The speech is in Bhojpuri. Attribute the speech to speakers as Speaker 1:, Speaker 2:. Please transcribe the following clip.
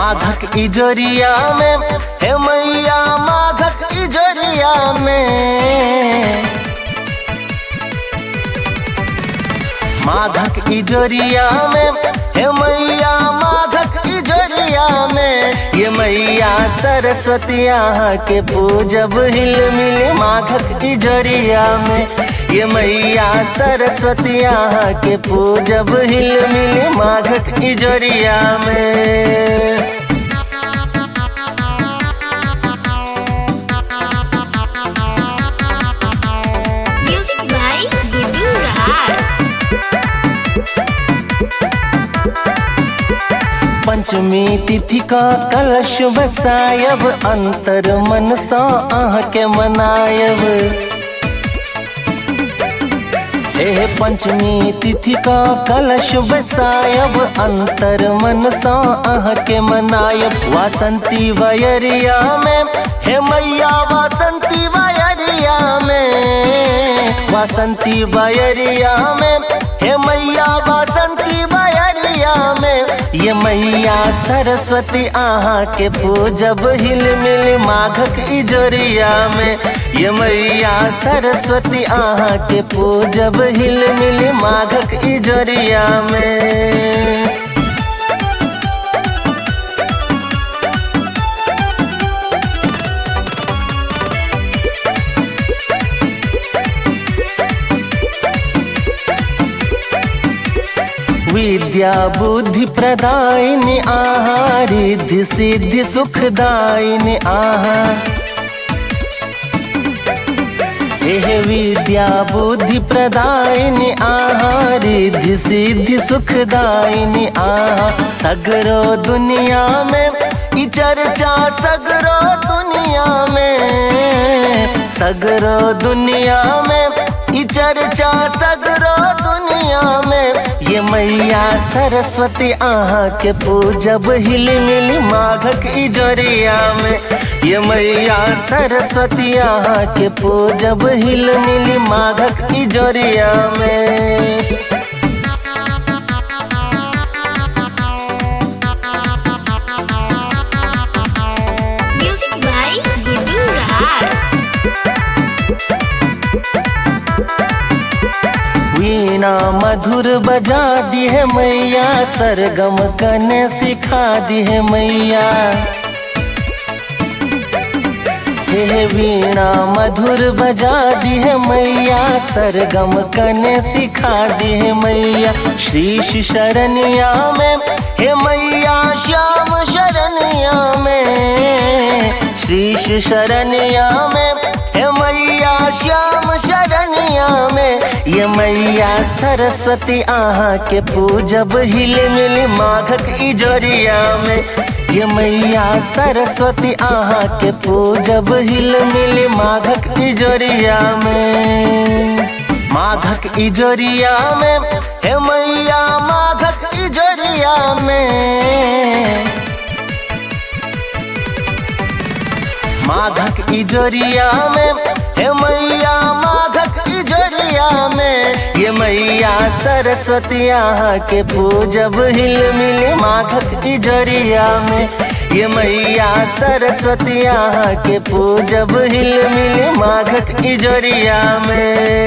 Speaker 1: माघक इजोरिया में हे मैया माघक इजोरिया में, माघक इजोरिया में हे मैया माघक इजोरिया में। ये मैया सरस्वती के पूजब हिल मिल माघक इजोरिया में। ये मैया सरस्वती के पूजब हिल मिल माघक इजोरिया में। पंचमी तिथि का कलश बसायब, अंतर मन सो आह के मनायब। हे पंचमी तिथि का कलश बसायब, अंतर मन सो आह के मनायब। वासंती वयरिया में हे मैया वासंती वयरिया में, वासंती वयरिया में हे मैया वासंती वयरिया में। ये मैया सरस्वती के पूजब हिल मिल माघक इजोरिया में। ये मैया सरस्वती के पूजब हिल मिल माघक इजोरिया में। विद्या बुद्धि प्रदायिनी आहा, रिद्धि सिद्धि सुखदायिनी आहा। हे विद्या बुद्धि प्रदायिनी आहा, रिद्धि सिद्धि सुखदायिनी आहा। सगरो दुनिया में ई चर्चा, सगरो दुनिया में, सगरो दुनिया में ई चर्चा, सगरो दुनिया में। ये मैया सरस्वती के पूजब हिल मिल माघक इजोरिया में। ये मैया सरस्वती के पूजब हिल मिल माघक इजोरिया में। वीणा मधुर बजा दी है मैया, सरगम कने सिखा दी है मैया। हे वीणा मधुर बजा दी है मैया, सरगम कने सिखा दी है मैया। शीश शरणिया में हे मैया श्याम शरणिया में, शीश शरणिया में हे मैया श्याम शरणिया में। ये मैया सरस्वती के पूजब हिल मिल माघक इजोरिया में। ये मैया सरस्वती के पूजब हिल मिल माघक इजोरिया में। माघक इजोरिया में हे मैया माघक इजोरिया में, माघक इजोरिया में हे मैया माघक इजोरिया में। ये मैया सरस्वती के पूजब हिल मिल माघक इजोरिया में। ये मैया सरस्वती के पूजब हिल मिल माघक इजोरिया में।